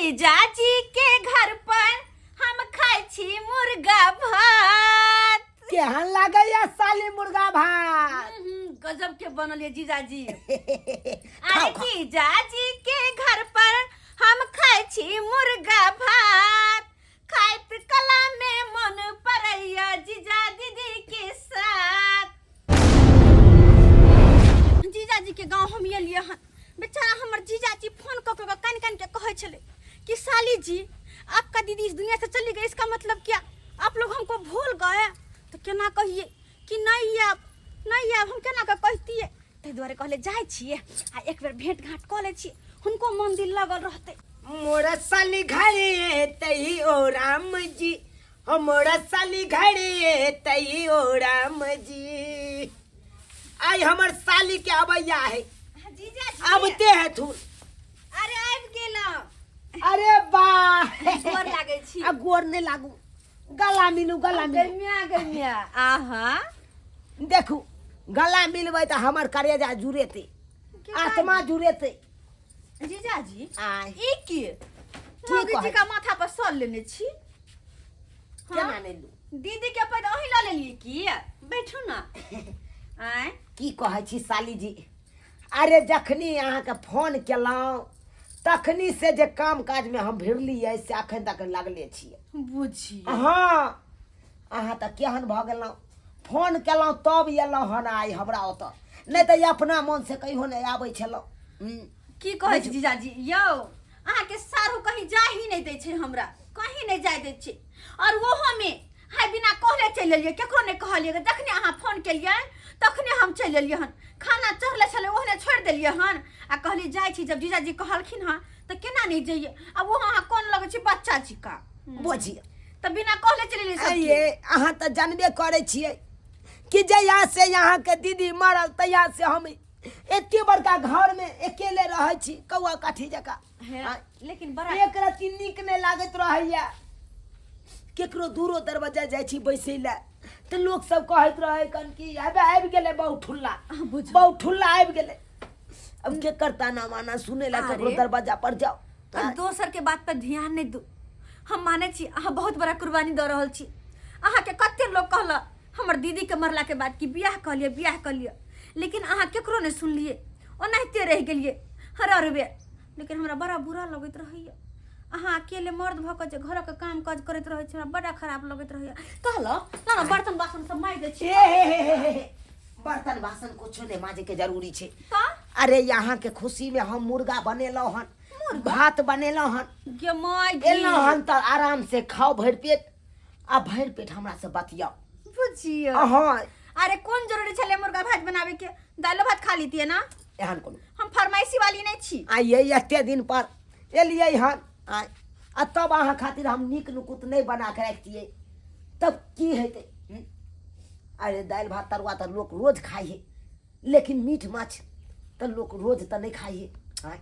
जीजा जी के घर पर हम खाई छी मुर्गा भात। केहन लागे या साली मुर्गा भात? गजब के बनल है जीजा जी। खाओ, अरे जीजा जी के घर पर हम खाई छी मुर्गा भात। खाइत कला में मन परैया जीजा दीदी के साथ। जीजा जी के गांव हम एलिए हन। बेचारा हमर जीजा जी फोन क के कान कान के कहे छले कि साली जी आपका दीदी इस दुनिया से चली गई, इसका मतलब क्या आप लोग हमको भूल गए? तो केना कहिए कि नहीं आप हम केना के कहतिए? ते द्वारे कहले जाय छिए आ एक बेर भेंट घाट क ले छी, हुनको मन दिल लगल रहते। मोरा साली घरे तई ओ राम जी, मोरा साली घरे तई ओ राम जी। आई हमर साली के अबैया है, जीजा जी अबते है थू। अरे आबि गेलो। अरे वाह, गोर लागे छी। आ गोर नहीं लागू, गला मिलू गला मिलू। गमिया आहा देखू गला मिलबै त हमर करेजा जुरेते, आत्मा जुरेते। जीजा जी आय ई की मोगी जी का माथा पर सर लेने छी? केना नहीं लू? दीदी के पैर अही ला लेलिए की? बैठू ना। आय की कहै छी साली जी? अरे जखनी अहाँ के फोन केलौं तखनी से जे काम काज में हम भिड़लियै से अखन तक लागले छियै। बुझी हाँ, अहाँ त केहन भ गेलौं, फोन केलौं तब एलौं हन आई हमरा ओतऽ, नहीं त अपना मन से कहियो नहीं आबै छलौं। की कहै छी जीजा जी? यौ अहाँ के सारू कहीं जा ही नहीं दै छै, हमरा कहीं नहीं जाय दै छै। और वो हमें हाय बिना कहले चल एलिए, केकरो नहीं कहलिए। जखने अहाँ फोन केलिए तखने हम चल एलिए हन। खाना चढ़ले छले ओहने छोड़ देलिए हन आ कहली जाय छी। जब जीजा जी कहलखिन हन त केना नहीं जाइए? अब वो अहाँ कोन लगे छी बच्चा छी का? बुझिए त बिना कहले चल एलिए। ये अहाँ त जानबे करे छियै कि जहिया से यहाँ के दीदी मरल तहिया से हम एते बड़का घर में अकेले रहे छी, कौआ काठी जका। लेकिन बड़ा एक रत्ती नीक नहीं लागत रहैया। केकरो दूरो दरवाजा जाय छी बैसे ला त लोग सब कहत रहे कन कि अबे आबि गेले बहुठुल्ला, बहुठुल्ला आबि गेले। अब के करता ना माना सुने ला केकरो दरवाजा पर जाओ। और दोसर के बात पर ध्यान नहीं दो। हम माने छी अहाँ बहुत बड़ा कुर्बानी द रहल छी। अहाँ के कते लोग कहला हमर दीदी के मरला के बाद कि बियाह कर लिया, लेकिन अहाँ केकरो नहीं सुनलिए, ओनाहिते रह गेलिए हर रुबे। लेकिन हमरा बड़ा बुरा लगत रहैया। अहाँ अकेले मर्द भ के जे घर के काम काज करत रहै छै, हमरा बड़ा खराब लगत रहैया। कहलो ना बर्तन बासन सब माय दे छी। बर्तन बासन कुछ नहीं माजे के जरूरी छे। का अरे यहाँ के खुशी में हम मुर्गा बनेलो हन, भात बनेलो हन, गे माय एलो हन त आराम से खाओ भर पेट। आ भर पेट हमरा से बतियाओ। बुझियो हाँ, अरे कौन जरूरी छले मुर्गा भात बनावे के? दालो भात खा लीतिए ना। एहन कोनो हम फरमाइशी वाली नहीं छी। आइए एते दिन पर एलिए हन आ तब अहाँ खातिर हम नीक नुकुत नहीं बना के रखतिए तब की हेते? अरे दाल भात तरुआ तो लोग रोज खाई है, लेकिन मीट माछ तो लोग रोज तो नहीं खाई है।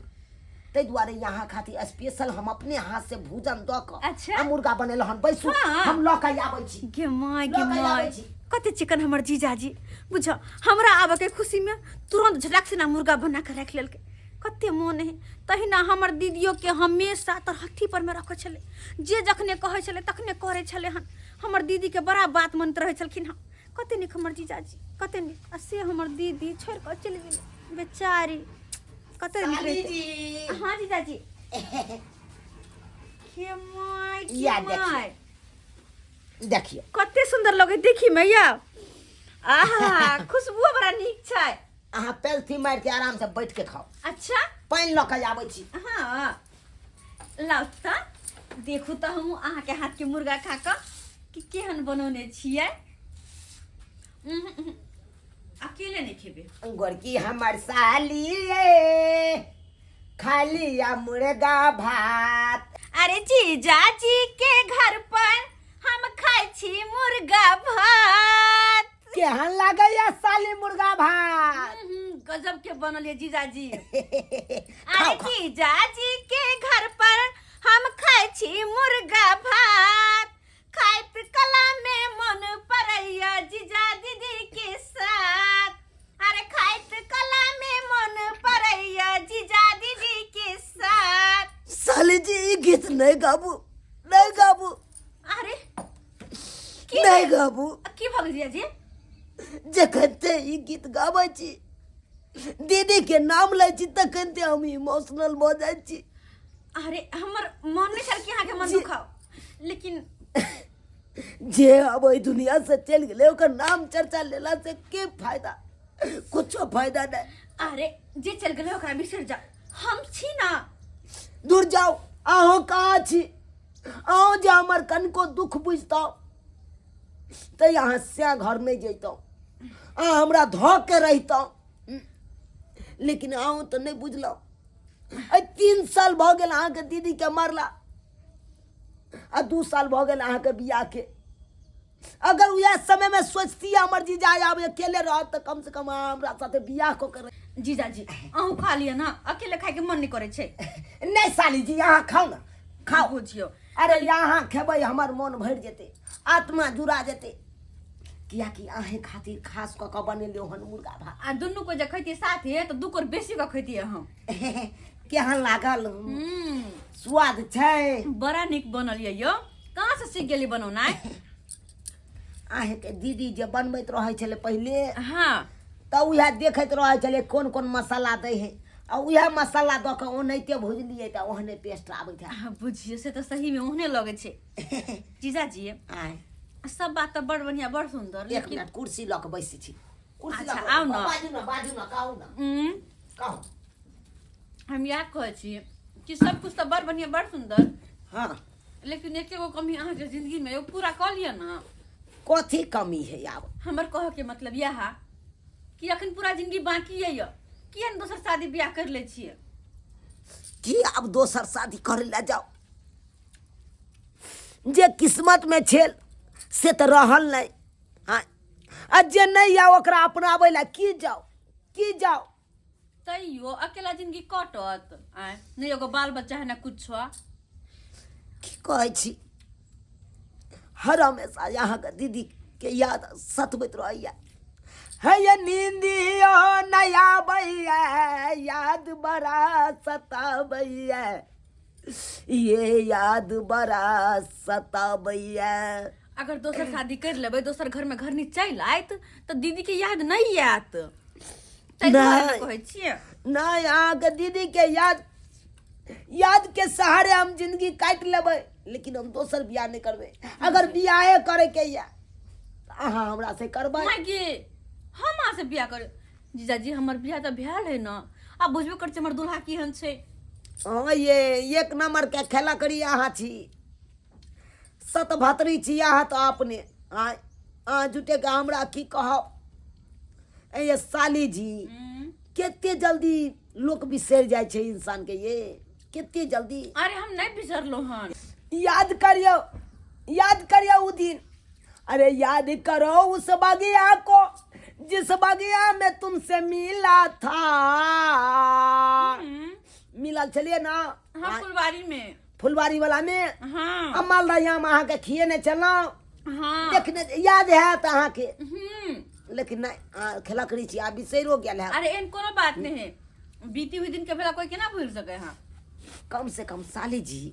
ते द्वारे यहाँ खातिर स्पेशल हम अपने हाथ से भोजन द के अच्छा मुर्गा बनेलो हन। बैसू हाँ। हम ल के आबै छी। गे माय आबै छी। कते चिकन हमर जीजाजी बुझ हमरा आबे के खुशी में तुरंत झटक से ना मुर्गा बना के रख लेलके। कते मोन है। तहिना हमर दीदियों के हमेशा तरहथी पर में रखे छले, जे जखने कहे छले तखने करे छले हन। हमर दीदी के बड़ा बात मानत रहे छलखिन हन। कते निक हमर जीजाजी, कते निक। आ से हमर दीदी छोड़ के चल गेले बेचारी। कते निक रहते। हां जीजाजी के माय देखिए कते सुंदर लगे देखी मैया। आहा खुशबू बड़ा निक छै। अहाँ पेल्थी मार के आराम से बैठ के खाओ। अच्छा पानी ल के आबै छी। हाँ लाउ त देखू त हम अहाँ के हाथ के मुर्गा खा के कि केहन बनौने छियै। अकेले नहीं खेबे। गोरकी हमर साली रे खाली या मुर्गा भात। अरे जीजा जी के घर पर हम खाई छी मुर्गा भात। केहन लागे या साली मुर्गा भात? गजब के बनल है जीजा जी। खाओ, अरे जीजा जी के घर पर हम खाई छी मुर्गा भात। खाइत कला में मन परैया जीजा दीदी के साथ। अरे खाइत कला में मन परैया जीजा दीदी के साथ। साली जी ई गीत नहीं गाबू, नहीं गाबू, अरे की नहीं गाबू। की भग जीजाजी जखनते ई गीत गाबै छी, दीदी के नाम लै छी, तखनते हम इमोशनल भऽ जाइ छी। अरे हमर मन नहीं छल कि अहाँ के मन दुखाओ, लेकिन जे अब ई दुनिया से चल गेले ओकर नाम चर्चा लेला से के फायदा, कुछो फायदा नहीं। अरे जे चल गेले ओकरा बिसर जाओ, हम छी ना। दूर जाओ, अहों कहाँ छी? अहों जे हमर कनको दुख बुझतौ तो यहाँ से घर नहीं जैतौ, अहाँ हमरा धो के रहितौ, लेकिन अहों तो नहीं बुझलौ। 3 साल भ गेल अहाँ के दीदी के मरला, आ 2 साल भ गेल अहाँ के बियाह के। अगर उहे समय में सोचती हमर जीजा आब अकेले रहत तो कम से कम अहाँ हमरा साथे बियाह को कर। जीजाजी अहूँ खा लिया ना, अकेले खाए के मन नहीं करे छे। नहीं साली जी, यहाँ खाओ ना, खाओ। बुझियो अरे यहाँ खेबै हमर मन भर जेते, आत्मा जुड़ा जेते, किया कि आहे खातिर खास क के बनेलियो हन मुर्गा भात। आ दुनू को जे खैती साथे तो 2 कोर बेसी का खैती हम। केहन लागल? स्वाद छै? बड़ा निक बनल यो। कहाँ से सीख गेली बनौना? आहे के दीदी जे बनबैत रहै छले पहिले, हाँ त उहे देखैत रहै छले कोन कोन मसाला दै है, आ उहे मसाला द के ओनैते भुजलिए त ओहने टेस्ट आबै था। बुझियो से तो सही में ओहने लगे छे। जीजाजी आय सब बात तो बड़ बढ़िया, बड़ सुंदर, एक लेकिन मिनट कुर्सी ल के बैसी छी। कुर्सी अच्छा, ल के आउ न। बाजू न, कहू न, कहू। हम याद कहे छी कि सब कुछ तो बड़ बढ़िया, बड़ सुंदर, हाँ, लेकिन एक एगो कमी अहाँ के जिंदगी में पूरा कर लिया ना। कथी कमी है? आब हमर कहे के मतलब यह है कि अखन पूरा जिंदगी बाकी है यो, किया न दोसर शादी ब्याह कर ले छिए? कि अब दोसर शादी करे ला जाओ? जे किस्मत में छेल से तो रहल नहीं। हाँ, आ जे नहीं आ ओकरा अपनाबै ला की जाओ, की जाओ? तैयो अकेला जिंदगी कटत, आय नहीं एगो बाल बच्चा है ना कुछ। की कहै छी, हर हमेशा यहाँ के दीदी के याद सतबैत रहैया। है ये नींदियो नहीं आबैया, याद बड़ा सताबैया, ये याद बड़ा सताबैया। अगर दोसर शादी कर लेबै, दोसर घर में घर नहीं चल आयत तो दीदी के याद नहीं आयत। कहै छियै नहीं, यहाँ के दीदी के याद के सहारे हम जिंदगी काट लेबै, लेकिन हम दोसर बियाह नहीं करबै। अगर बियाहे करे के या अहाँ हमरा से करबै। मागे हम अहाँ से बियाह कर। जीजाजी हमर बियाह तो भेल है ना, अब बुझबे कर हमर दुल्हा केहन छै। हाँ, ये एक नंबर के खेला करी अहाँ छी, सत भातरी छी अहाँ तो अपने। अहाँ जुटे के हमरा की कहब? ये साली जी केते जल्दी लोग बिसर जाय छे इंसान के, ये केते जल्दी। अरे हम नहीं बिसरलो हन। याद करियो उ दिन। अरे याद करो उस बगिया को जिस बगिया में तुमसे मिला था। मिलल चलिए ना? हाँ, फुलवारी में, फुलवारी वाला में। हाँ अमल रैयाम अहाँ के खिए नहीं चलना। हाँ देखने याद है तो अहाँ के, लेकिन नहीं खेला करी छी, आप बिसरो गेल है। अरे एन कोनो बात नहीं है, बीती हुई दिन के बेला कोई केना भूल सके। हाँ कम से कम साली जी,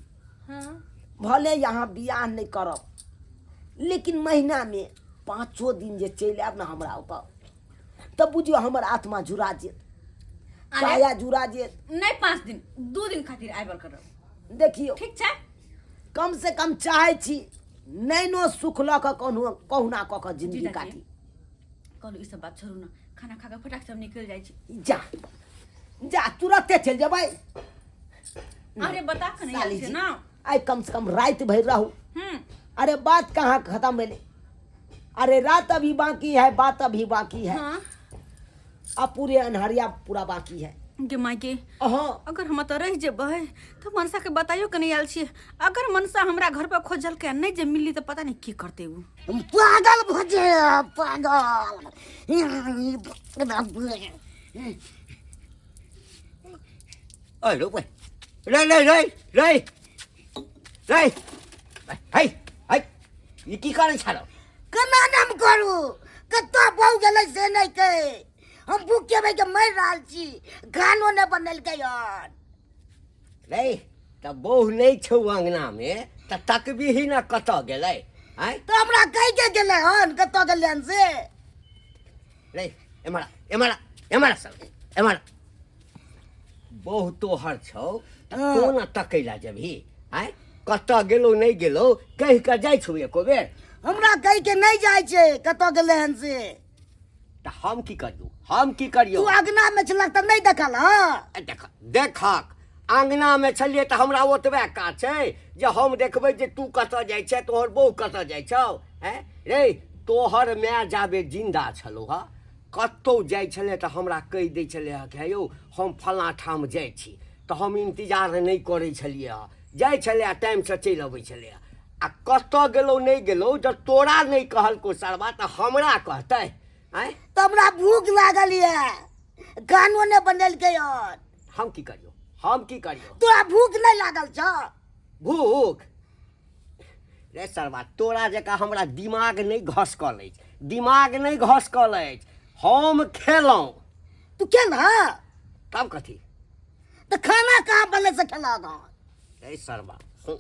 हाँ भले यहाँ बियाह नहीं करब, लेकिन महीना में 5 दिन जे चल आब ना हमरा ओतऽ, तब बुझियो हमर आत्मा जुड़ा जेत, काया जुड़ा जेत। नहीं 5 दिन, 2 दिन खातिर आइबल करब। देखियो ठीक छै, कम से कम चाहे छी नैनो सुख ल के कहुना क के जिंदगी जीजाजी, काटी। कहलू ई सब बात छोड़ू ना, खाना खा के फटाक से हम निकल जाय छी। जा तुरंते चल जेबै। अरे बता के नहीं साली आयल छै जी, ना। आई कम से कम रात भर रहू। अरे बात कहाँ खत्म भेले? अरे रात अभी बाकी है, बात अभी बाकी है। हाँ अब पूरे अनहरिया पूरा बाकी है। गे मायके, हाँ, अगर हम तो रह जेबै तो मनसा के बताइयो के नहीं आयल छी। अगर मनसा हमरा घर पर खोजल के नहीं जे मिली तो पता नहीं की करते उ। पागल भजे पागल। Ơi đúng rồi. Đây. Hei. ये की करे छालो? केना नाम करू? कत्तो बहु गेलै से नहीं के। हम भूखे भाई के मर रहल छी, खानो ने बनल के यार। Đây, त बहु नहीं छौ अंगना में त तकबी ही ना कत गेलै आय तो हमरा कहि के गेले हन कतऽ गेले हन से रे एमरा एमरा एमरा सब एमरा बहु तोहर छौ त हाँ। कोना तकैला जबही आय कत गेलो नहीं गेलो कहि के जाइ छौ एको बेर हमरा कहि के नहीं जाइ छै कतऽ गेले हन से त हम की करियो तू अगना में छलक त नहीं देखल हँ देख देखक आंगना में छलिए त हमरा ओतबे काज छै जे हम देखबै जे तू कतऽ जाइ छै तोहर बहु कतऽ जाइ छौ हैं रे तोहर माय जाबे जिंदा छलो हा कतौ जाइ छले त हमरा कहि दै छले हा कि यौ हम फलां ठाम जाइ छी त हम इंतजार नहीं करै छलिए हा जाइ छले टाइम से चलि अबै छले आ कतऽ गेलौ नहीं गेलौ जब तोरा नहीं कहलको सरबा त हमरा कहतै हैं त हमरा भूख लागल ये खानो ने बनेलकै हन हम की करियो तोरा भूख नहीं लागल छ भूख रे सरबा तोरा जकाँ हमरा दिमाग नहीं घसकल अछि हम खेलौं तू खेला तब कथी तो खाना कहाँ बनले से खेला हन रे सरबा सुन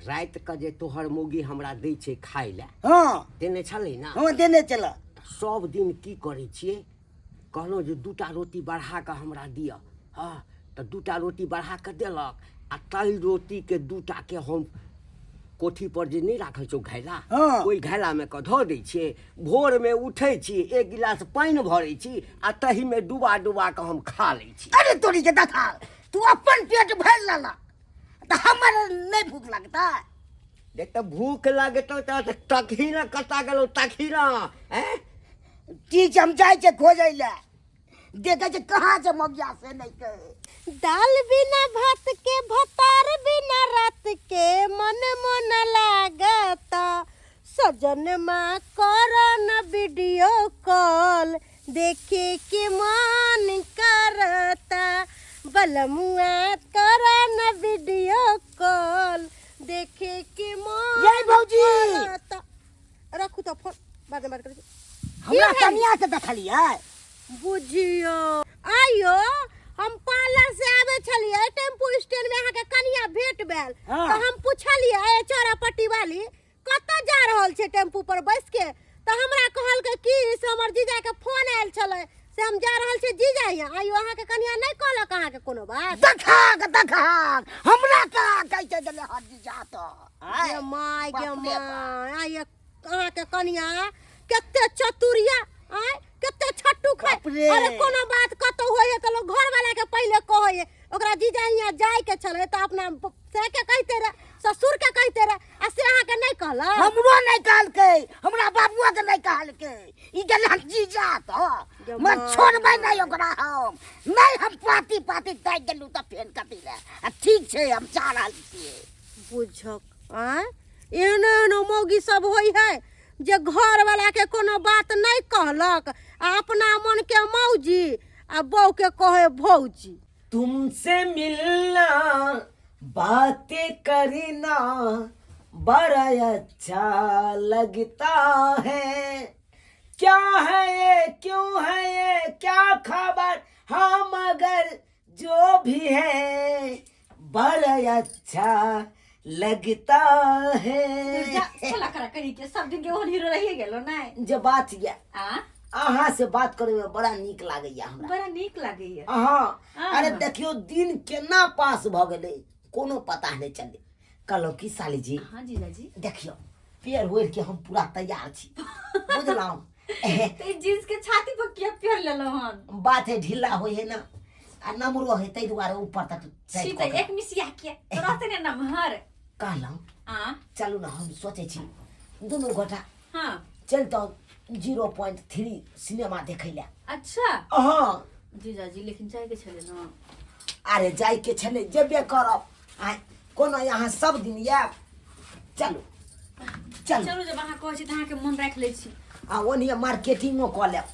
रात के जे तोहर मौगी हमरा दै छै खाइ लए हाँ देने छलै ना हम देने चला सब दिन की करै छियै कहलहुँ जे दूटा रोटी बढ़ा कऽ हमरा दिअ हाँ तऽ दूटा रोटी बढ़ा कऽ देलक आ तल रोटी के दूटा के हम कोठी पर जे नहीं राखल छौ घैला हाँ। ओहि घैला में कऽ धऽ दै छियै भोर में उठै छी एक गिलास पानि भरै छी आ तही में डुबा डुबा कऽ हम खा लै छी अरे तोरी के देखा तू अपन पेट भर लेला तो हमर नहीं भूख लगता देख तऽ भूख लगतौ तऽ तखी न कता गेलौ तखी न हैं ठीक हम जाए छे खोजै ले देखे छे कहाँ से मौगिया से नहीं कहे दाल बिना भात के भतार बिना रात के मन मन लागता सजन माँ करन वीडियो कॉल देखे के मन करता बलमुआ करन वीडियो कॉल देखे के मन ये भौजी! करता। रखू तो फोन बाद में बात करेंगे। हमरा की है? कनिया से देखलिए बुझियो आइयो हम पार्लर से आवे छलिए टेम्पू स्टैंड में अहाँ के कनिया भेट भेल हाँ। तो हम पूछलिए चौरापट्टी वाली कतऽ जा रहल छे टेम्पू पर बैस के तो हमरा कहल के कि से हमर जीजा के फोन आयल छले से हम जा रहल छे जीजा यहाँ आइयो अहाँ के कनिया नहीं कहलक अहाँ के कोनो बात देखा हमरा का कैसे देले हड्डी जा तो गे माय गे बाप रे माय आइयो अहाँ के कनिया कते चतुरिया आय कते छट्टू खाय बाप रे। अरे कोनो बात कतौ होय है तो लोग घर वाला के पहले कहे है ओकरा जीजा यहाँ जाय के छले तो अपना से के कहते रहे ससुर के कहते रहे आ से अहाँ के नहीं कहला हमरो नहीं कहल के हमरा बाबुआ के नहीं कहल के ई गेल हम जी जा तो गे मैं माँ। छोड़बै नहीं ओकरा हम नहीं हम पाती तै गेलू त फेन कथी ले आ ठीक छे हम जा रहल छिए बुझक आय एहने एहने मौगी सब होय है जे घर वाला के कोनो बात नहीं कहलक आ अपना मन के मौजी आ बहू के कहे भौजी तुमसे मिलना बातें करना बड़ा अच्छा लगता है क्या है ये क्यों है ये क्या खबर हम मगर जो भी है बड़ा अच्छा लगता है चला करा करी के सब दिन के ओहन हीरो रहिए गेलो नहीं जे बात ये आ अहाँ से बात करे में बड़ा नीक लागैया हमरा बड़ा नीक लागैया हाँ अरे देखियो दिन केना पास भ गेलै कोनो पता नहीं चले कहलो की साली जी हाँ जीजा जी देखियो पेड़ होर के हम पूरा तैयार छी बुझलौं ते जींस के छाती पर किया पेर लेलो हन बात है ढीला होय है ना आ नमरो है तै दुआरे ऊपर तक छी त एक मिसिया के तोरा से ने नमहर कहलौं आ चलू ना हम सोचे छी दुनू गोटा हां चल तो 0.3 सिनेमा देखै ले अच्छा हाँ जीजा जी लेकिन जाए के छले ना अरे जाय के छले जेबे करब आय कोनो यहाँ सब दिन या चलू चल चलो जब अहाँ कहै छी त अहाँ के मन राख लै छी आ ओनिए मार्केटिंगो क लेब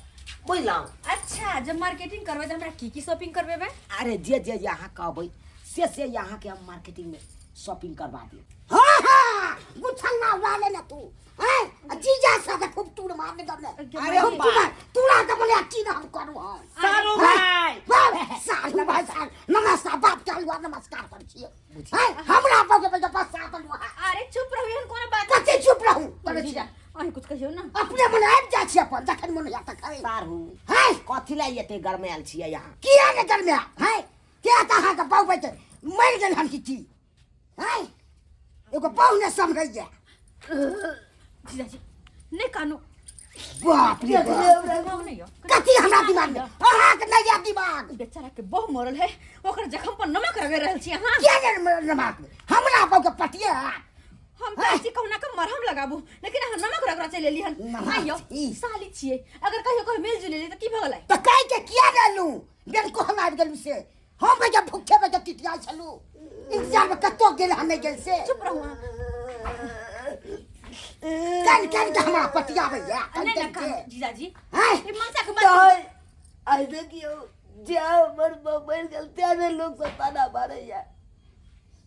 बुझलौं अच्छा जब मार्केटिंग करबै त हमरा की शॉपिंग करबेबै अरे जे यहाँ कहबै से यहाँ के हम मार्केटिंग में शॉपिंग करवा दिए हाँ हाँ गुच्छा वाले ना तू हैं जीजा सब खूब टूर मारने दबले अरे हम तूरा तो बोले अच्छी ना हम करू हम सारू भाई सालू भाई साहब नमस्कार बाप के हुआ नमस्कार कर छिए हैं हमरा पर के पास सातन हुआ अरे चुप रहो एहन कोनो बात कते चुप रहू तने जीजा अहीं कुछ कहियो ना अपने मन आबि जा छी अपन जखन मन या तक सारू हैं कथी ला एते गरमायल छियै यहाँ किया ने कर में हैं के तहा के पाउ बैठे मर गेल हन की हैं एगो पाउ ने समझैया जीजा जी नहीं कानो बाप रे बाप कथी हमरा दिमाग में अहाँ के नहीं या दिमाग बेचारा के बहु मरल है ओकर जखम पर नमक रगड़ रहल छी अहाँ क्या ने दिमाग में हमरा पाउ के पटिया हम कैसी कहना का मरहम लगाबू लेकिन अहाँ नमक रगड़ा चले लिहन नमक आइयो ई। साली छिए अगर कहियो कहियो मिल जुले त की भगलै तो कह के किया डालू बेल को हम आबि गेलू से हम के भूखे पे टिटिया छलू इंतजार में कतो गेल हम नहीं गेल से चुप रहू अहाँ कन के हमरा पटिया भैया नहीं ना कानो जीजा जी हैं ए मनसा के बात आई देखियो जाओ मर मोबाइल गलतियां ने लोग सताना मारे या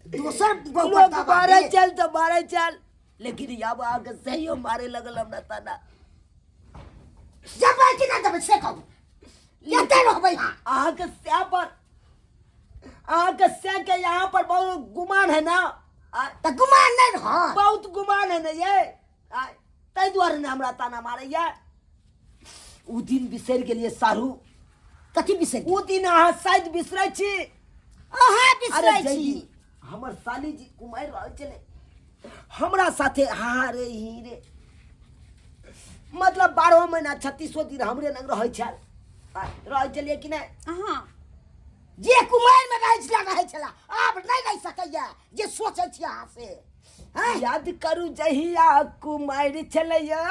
दोसर लोग मारे चल तो मारे चल लेकिन यहाँ आके सही मारे लगल हमरा ताना जब कि ना जब से कहू लेते रहबै हां आके स्या पर आके स्या के यहाँ पर बहुत गुमान है ना त गुमान नहीं हां बहुत गुमान है ना ये तै द्वारे ने हमरा ताना मारे या उ दिन बिसर गेलिए सारू कथी बिसै उ दिन अहाँ शायद बिसरै छी अहाँ बिसरै जय छी दिन हमर साली जी कुमार रहल चले हमरा साथे हाँ रे ही रे मतलब 12 महीना 36 दिन हमरे नंग रहै छल रहै चलिए कि नहीं अहाँ जे कुमार में रहै छला आब नहीं रह सकैया जे सोचै छी अहाँ से हैं याद करू जहिया कुमार छलैयो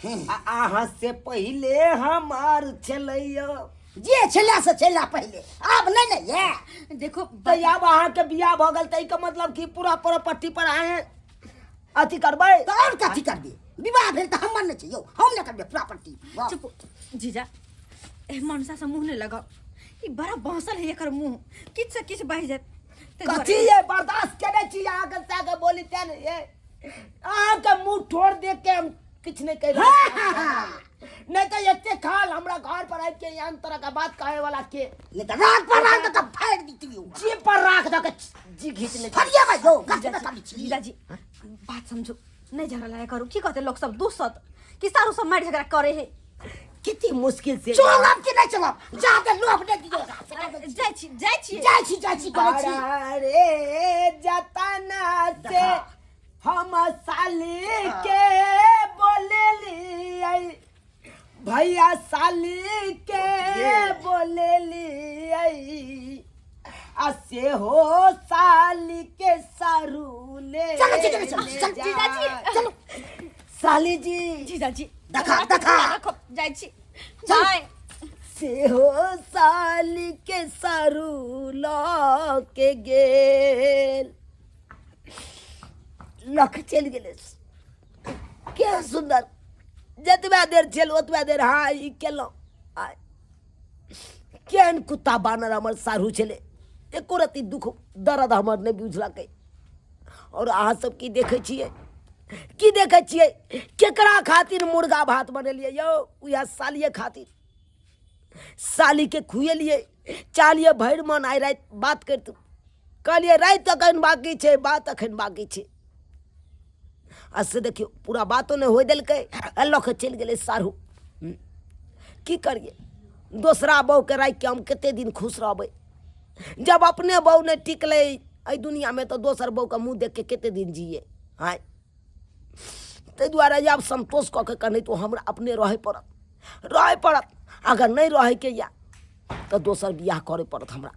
अहाँ से पहले हमार छलैयो जे छला से छला पहले आब नहीं नहीं है देखो तो अब अहाँ के बियाह भ गेल तै के मतलब कि पूरा प्रॉपर्टी पर आए अथी करबै तो और कथी करबे विवाह भेल त हमर नहीं छै यौ हम नहीं करबे प्रॉपर्टी चुप जीजा ए मनसा से मुंह नहीं लगाओ ई बड़ा बहसल है एकर मुंह किछ से किछ बह जात कथी ये बर्दाश्त करे छी अहाँ के सागे बोली तेन ये अहाँ के मुंह ठोड़ देख के हम किछ नहीं कह रहे नहीं तो एते खाल हमरा घर पर आबि के यहाँ तरह का बात कहे वाला के नहीं तो रात पर रात तक फाड़ दीती हूं जी पर राख दो के जी खींच ले फरिया भाई दो कथी में कमी छी जीजा जी बात समझो नहीं झगड़ा लगा करू की कहते लोग सब दूसत कि सारू सब मार झगड़ा करे है कितनी मुश्किल से चलब कि नहीं चलब जाके लोभ नहीं दियो जाय छी करे छी अरे जतना से हम साली के बोलेली भैया साली के बोलेली से हो साली के सारू ले चलो चलो साली जी जीजा जी देखा जाय छी बाय से हो साली के सारू ल के गेल लख चल गेले क्या सुंदर जतबा देर चल ओतबा देर हाँ ई केलो केहन कुत्ता बानर हमर सारू छले एको रति दुख दर्द हमर नहीं बुझलकै और अहाँ सब की देखे छियै केकरा खातिर मुर्गा भात बनेलिए यौ उया सालिए खातिर साली के खुएलिए चालिए भरि मन आइ रात बात करतू कहलिए रात अखन बाकी छे बात अखन बाकी छे से देखियो पूरा बातो नहीं हो दिलकै लख चल गेलै सारू की करिए दोसरा बहू के राखि के हम कते दिन खुश रहबै जब अपने बहू नहीं टिकलै एहि दुनिया में तो दोसर बहू के मुँह देख के कते दिन जिए हाँ ताहि दुआरे जब संतोष कऽ के कहने तो हमरा अपने रहे पड़त अगर नहीं रहे के या तो दोसर बियाह करे पड़त हमरा